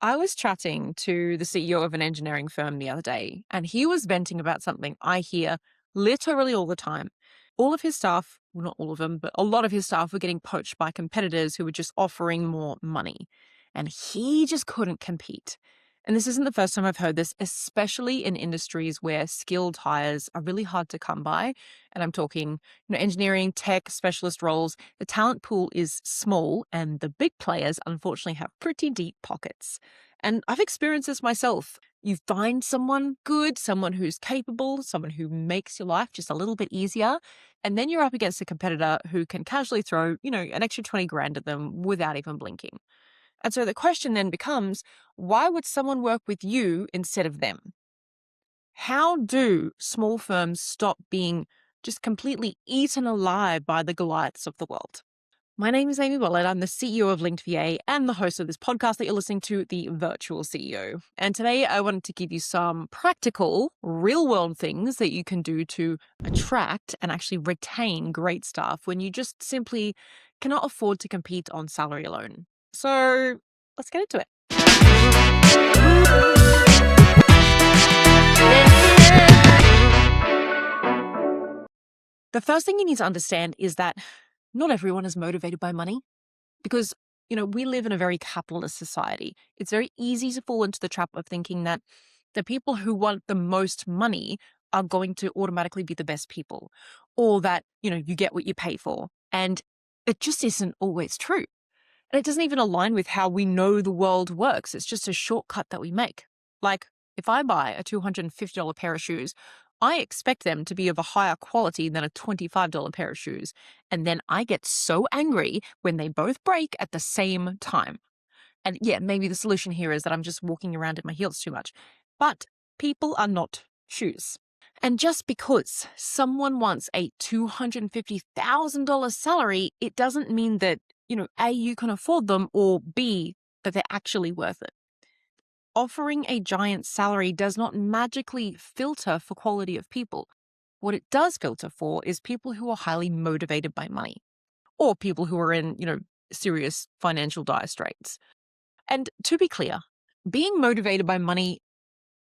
I was chatting to the CEO of an engineering firm the other day, and he was venting about something I hear literally all the time. All of his staff, well, not all of them, but a lot of his staff were getting poached by competitors who were just offering more money. And he just couldn't compete. And this isn't the first time I've heard this, especially in industries where skilled hires are really hard to come by. And I'm talking, engineering, tech, specialist roles. The talent pool is small, and the big players unfortunately have pretty deep pockets. And I've experienced this myself. You find someone good, someone who's capable, someone who makes your life just a little bit easier, and then you're up against a competitor who can casually throw, an extra 20 grand at them without even blinking. And so the question then becomes, why would someone work with you instead of them? How do small firms stop being just completely eaten alive by the Goliaths of the world? My name is Amy Wallin. I'm the CEO of Linked VA and the host of this podcast that you're listening to, The Virtual CEO. And today I wanted to give you some practical, real-world things that you can do to attract and actually retain great staff when you just simply cannot afford to compete on salary alone. So let's get into it. The first thing you need to understand is that not everyone is motivated by money because, we live in a very capitalist society. It's very easy to fall into the trap of thinking that the people who want the most money are going to automatically be the best people, or that, you get what you pay for. And it just isn't always true. And it doesn't even align with how we know the world works. It's just a shortcut that we make. Like, if I buy a $250 pair of shoes, I expect them to be of a higher quality than a $25 pair of shoes. And then I get so angry when they both break at the same time. And yeah, maybe the solution here is that I'm just walking around in my heels too much. But people are not shoes. And just because someone wants a $250,000 salary, it doesn't mean that, A, you can afford them, or B, that they're actually worth it. Offering a giant salary does not magically filter for quality of people. What it does filter for is people who are highly motivated by money, or people who are in, serious financial dire straits. And to be clear, being motivated by money,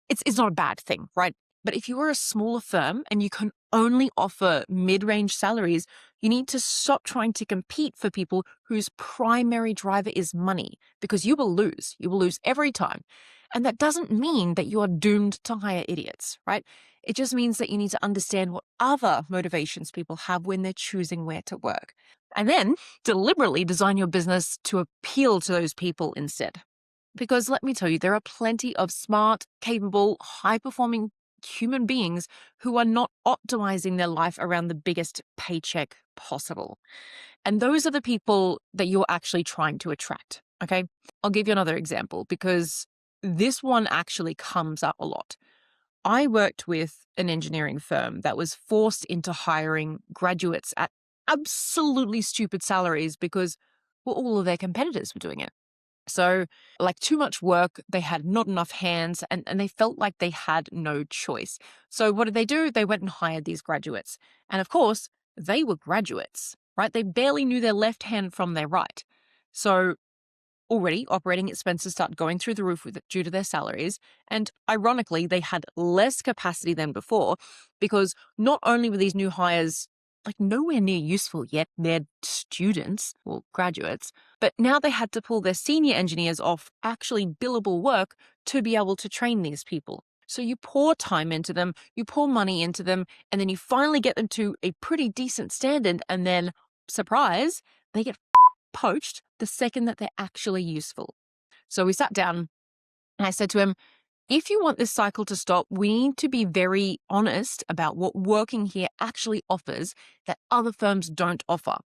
it's not a bad thing, right? But if you are a smaller firm and you can only offer mid-range salaries, you need to stop trying to compete for people whose primary driver is money, because you will lose. You will lose every time. And that doesn't mean that you are doomed to hire idiots, right? It just means that you need to understand what other motivations people have when they're choosing where to work. And then deliberately design your business to appeal to those people instead. Because let me tell you, there are plenty of smart, capable, high-performing human beings who are not optimizing their life around the biggest paycheck possible. And those are the people that you're actually trying to attract, okay? I'll give you another example because this one actually comes up a lot. I worked with an engineering firm that was forced into hiring graduates at absolutely stupid salaries because, well, all of their competitors were doing it. So, like, too much work, they had not enough hands, and they felt like they had no choice. So what did they do? They went and hired these graduates. And of course, they were graduates, right? They barely knew their left hand from their right. So already operating expenses start going through the roof due to their salaries. And ironically, they had less capacity than before because not only were these new hires like nowhere near useful yet, they're students or graduates, but now they had to pull their senior engineers off actually billable work to be able to train these people. So you pour time into them, you pour money into them, and then you finally get them to a pretty decent standard, and then, surprise, they get poached the second that they're actually useful. So we sat down and I said to him, if you want this cycle to stop, we need to be very honest about what working here actually offers that other firms don't offer.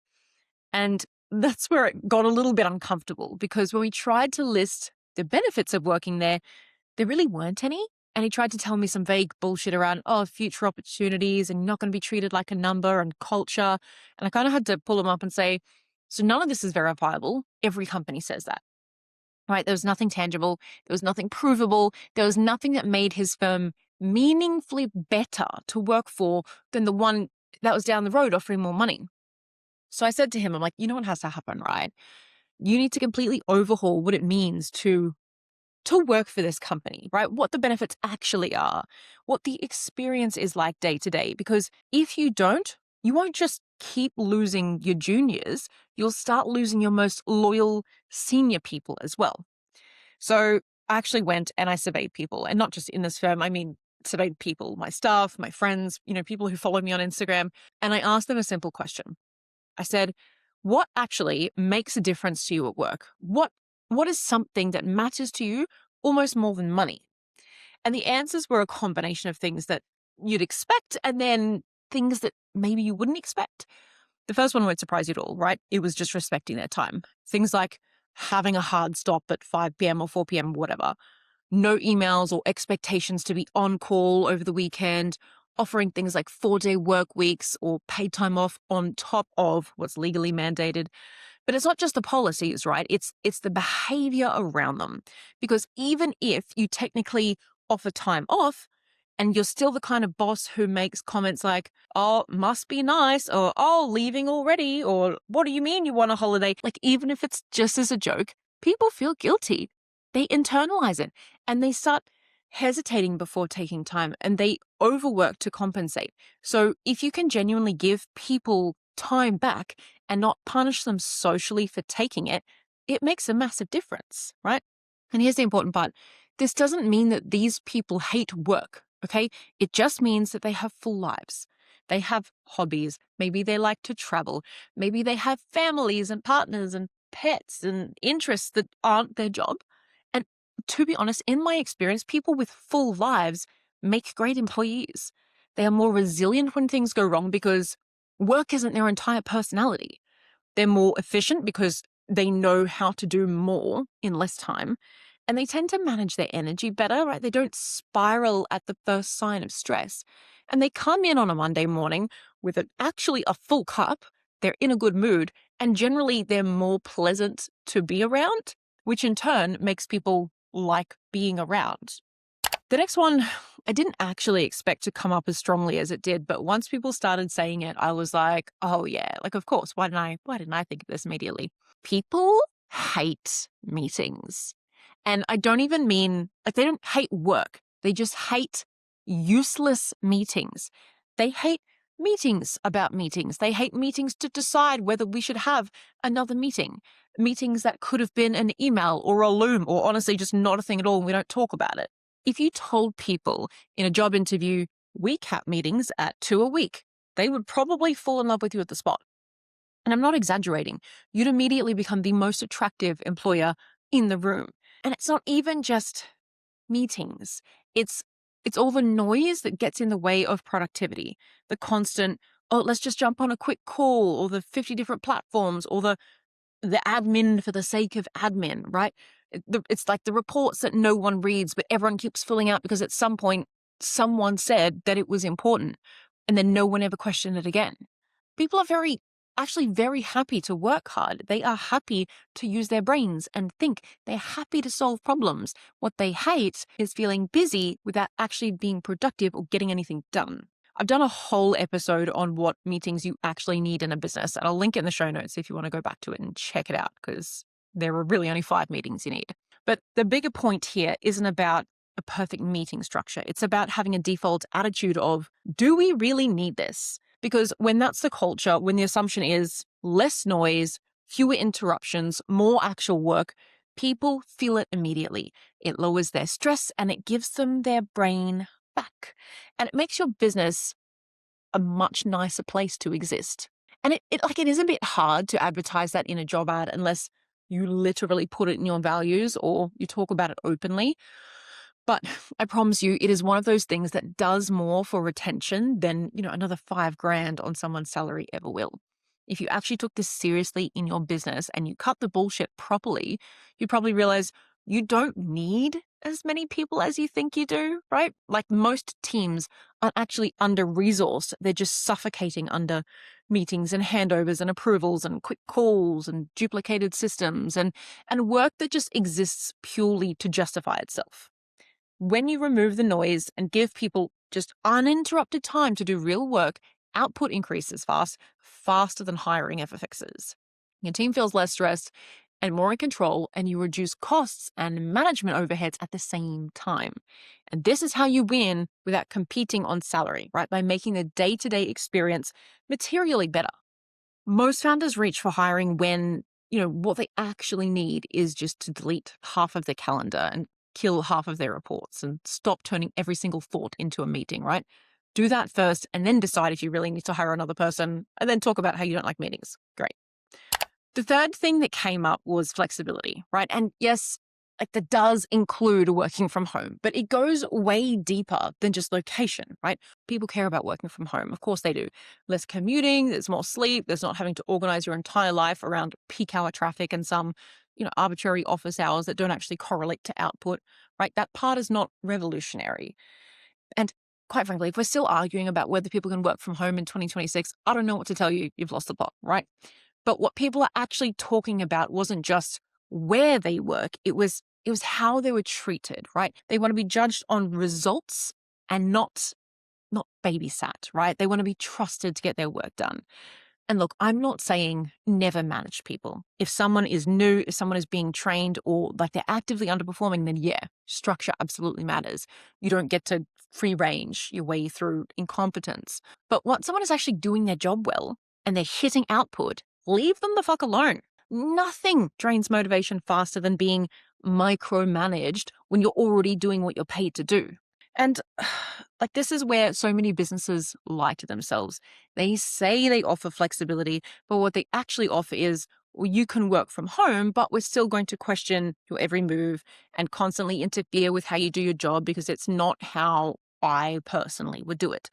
And that's where it got a little bit uncomfortable because when we tried to list the benefits of working there really weren't any. And he tried to tell me some vague bullshit around, future opportunities and you're not going to be treated like a number and culture. And I kind of had to pull him up and say, so none of this is verifiable. Every company says that. Right? There was nothing tangible. There was nothing provable. There was nothing that made his firm meaningfully better to work for than the one that was down the road offering more money. So I said to him, I'm like, you know what has to happen, right? You need to completely overhaul what it means to to work for this company, right? What the benefits actually are, what the experience is like day to day. Because if you don't, you won't just keep losing your juniors, you'll start losing your most loyal senior people as well. So I actually went and I surveyed people, and not just in this firm, I mean, surveyed people, my staff, my friends, people who follow me on Instagram. And I asked them a simple question. I said, what actually makes a difference to you at work? What is something that matters to you almost more than money? And the answers were a combination of things that you'd expect and then things that maybe you wouldn't expect. The first one won't surprise you at all, right? It was just respecting their time. Things like having a hard stop at 5 p.m. or 4 p.m., whatever. No emails or expectations to be on call over the weekend, offering things like 4-day work weeks or paid time off on top of what's legally mandated. But it's not just the policies, right? It's the behavior around them. Because even if you technically offer time off, and you're still the kind of boss who makes comments like, oh, must be nice, or oh, leaving already, or what do you mean you want a holiday? Like, even if it's just as a joke, people feel guilty. They internalize it and they start hesitating before taking time, and they overwork to compensate. So if you can genuinely give people time back and not punish them socially for taking it, it makes a massive difference, right? And here's the important part. This doesn't mean that these people hate work, okay? It just means that they have full lives. They have hobbies. Maybe they like to travel. Maybe they have families and partners and pets and interests that aren't their job. And to be honest, in my experience, people with full lives make great employees. They are more resilient when things go wrong because work isn't their entire personality. They're more efficient because they know how to do more in less time. And they tend to manage their energy better, right? They don't spiral at the first sign of stress. And they come in on a Monday morning with actually a full cup. They're in a good mood. And generally, they're more pleasant to be around, which in turn makes people like being around. The next one, I didn't actually expect to come up as strongly as it did, but once people started saying it, I was like, oh yeah, like of course, why didn't I think of this immediately? People hate meetings. And I don't even mean, like, they don't hate work. They just hate useless meetings. They hate meetings about meetings. They hate meetings to decide whether we should have another meeting. Meetings that could have been an email or a Loom or honestly just not a thing at all and we don't talk about it. If you told people in a job interview, we cap meetings at 2 a week, they would probably fall in love with you at the spot. And I'm not exaggerating. You'd immediately become the most attractive employer in the room. And it's not even just meetings. It's all the noise that gets in the way of productivity. The constant, oh, let's just jump on a quick call, or the 50 different platforms, or the admin for the sake of admin, right? It's like the reports that no one reads, but everyone keeps filling out because at some point someone said that it was important and then no one ever questioned it again. People are actually very happy to work hard. They are happy to use their brains and think. They're happy to solve problems. What they hate is feeling busy without actually being productive or getting anything done. I've done a whole episode on what meetings you actually need in a business, and I'll link it in the show notes if you want to go back to it and check it out, because there are really only 5 meetings you need. But the bigger point here isn't about a perfect meeting structure. It's about having a default attitude of, do we really need this? Because when that's the culture, when the assumption is less noise, fewer interruptions, more actual work, people feel it immediately. It lowers their stress and it gives them their brain back. And it makes your business a much nicer place to exist. And it is a bit hard to advertise that in a job ad unless you literally put it in your values or you talk about it openly. But I promise you, it is one of those things that does more for retention than, another $5,000 on someone's salary ever will. If you actually took this seriously in your business and you cut the bullshit properly, you probably realize you don't need as many people as you think you do, right? Like most teams aren't actually under-resourced. They're just suffocating under meetings and handovers and approvals and quick calls and duplicated systems and work that just exists purely to justify itself. When you remove the noise and give people just uninterrupted time to do real work, output increases faster than hiring ever fixes. Your team feels less stressed and more in control, and you reduce costs and management overheads at the same time. And this is how you win without competing on salary, right? By making the day-to-day experience materially better. Most founders reach for hiring when, what they actually need is just to delete half of their calendar and kill half of their reports and stop turning every single thought into a meeting, right? Do that first and then decide if you really need to hire another person and then talk about how you don't like meetings. Great. The third thing that came up was flexibility, right? And yes, that does include working from home, but it goes way deeper than just location, right? People care about working from home. Of course they do. Less commuting, there's more sleep, there's not having to organize your entire life around peak hour traffic and some, arbitrary office hours that don't actually correlate to output, right? That part is not revolutionary. And quite frankly, if we're still arguing about whether people can work from home in 2026, I don't know what to tell you. You've lost the plot, right? But what people are actually talking about wasn't just where they work, it was how they were treated, right? They want to be judged on results and not babysat, right? They want to be trusted to get their work done. And look, I'm not saying never manage people. If someone is new, if someone is being trained or they're actively underperforming, then yeah, structure absolutely matters. You don't get to free range your way through incompetence. But once someone is actually doing their job well and they're hitting output, leave them the fuck alone. Nothing drains motivation faster than being micromanaged when you're already doing what you're paid to do. And this is where so many businesses lie to themselves. They say they offer flexibility, but what they actually offer is, well, you can work from home, but we're still going to question your every move and constantly interfere with how you do your job because it's not how I personally would do it.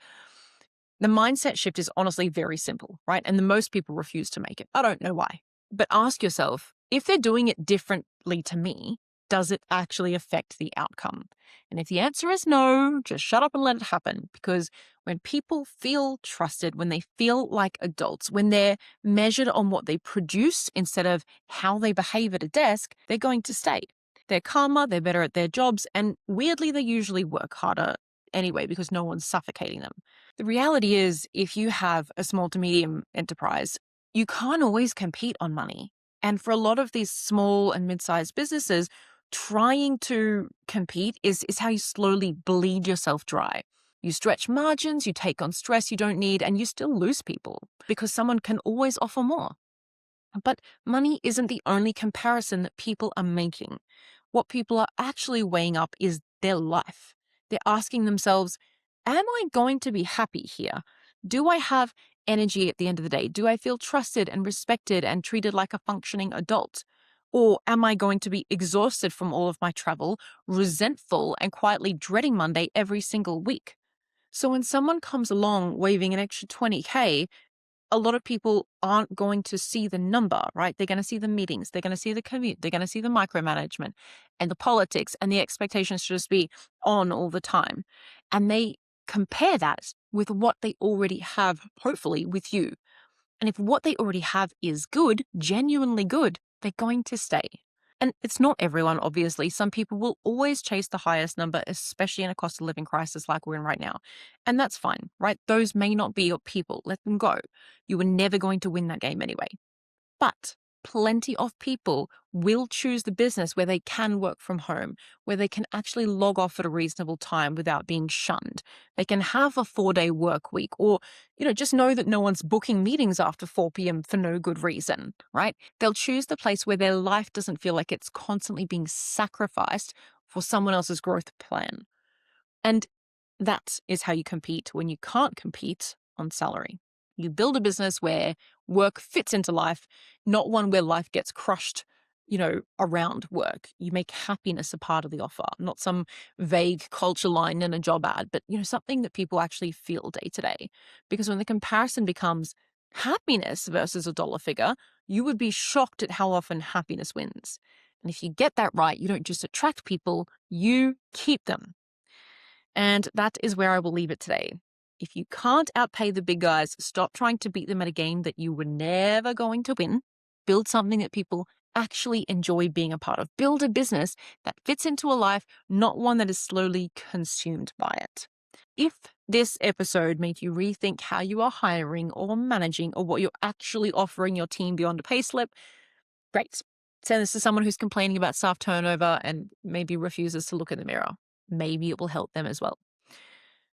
The mindset shift is honestly very simple, right? And the most people refuse to make it. I don't know why. But ask yourself, if they're doing it differently to me, does it actually affect the outcome? And if the answer is no, just shut up and let it happen. Because when people feel trusted, when they feel like adults, when they're measured on what they produce instead of how they behave at a desk, they're going to stay. They're calmer, they're better at their jobs, and weirdly, they usually work harder anyway because no one's suffocating them. The reality is, if you have a small to medium enterprise, you can't always compete on money. And for a lot of these small and mid-sized businesses, trying to compete is how you slowly bleed yourself dry. You stretch margins, you take on stress you don't need, and you still lose people because someone can always offer more. But money isn't the only comparison that people are making. What people are actually weighing up is their life. They're asking themselves, am I going to be happy here? Do I have energy at the end of the day? Do I feel trusted and respected and treated like a functioning adult? Or am I going to be exhausted from all of my travel, resentful, and quietly dreading Monday every single week? So when someone comes along waving an extra 20K, a lot of people aren't going to see the number, right? They're going to see the meetings, they're going to see the commute, they're going to see the micromanagement and the politics and the expectations to just be on all the time. And they compare that with what they already have, hopefully, with you. And if what they already have is good, genuinely good, they're going to stay. And it's not everyone, obviously. Some people will always chase the highest number, especially in a cost of living crisis like we're in right now. And that's fine, right? Those may not be your people. Let them go. You were never going to win that game anyway. But plenty of people will choose the business where they can work from home, where they can actually log off at a reasonable time without being shunned. They can have a 4-day work week or, just know that no one's booking meetings after 4 p.m. for no good reason, right? They'll choose the place where their life doesn't feel like it's constantly being sacrificed for someone else's growth plan. And that is how you compete when you can't compete on salary. You build a business where work fits into life, not one where life gets crushed, around work. You make happiness a part of the offer, not some vague culture line in a job ad, but, something that people actually feel day to day. Because when the comparison becomes happiness versus a dollar figure, you would be shocked at how often happiness wins. And if you get that right, you don't just attract people, you keep them. And that is where I will leave it today. If you can't outpay the big guys, stop trying to beat them at a game that you were never going to win. Build something that people actually enjoy being a part of. Build a business that fits into a life, not one that is slowly consumed by it. If this episode made you rethink how you are hiring or managing or what you're actually offering your team beyond a payslip, great. Send this to someone who's complaining about staff turnover and maybe refuses to look in the mirror. Maybe it will help them as well.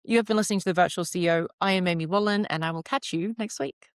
You have been listening to The Virtual CEO. I am Amy Wallin, and I will catch you next week.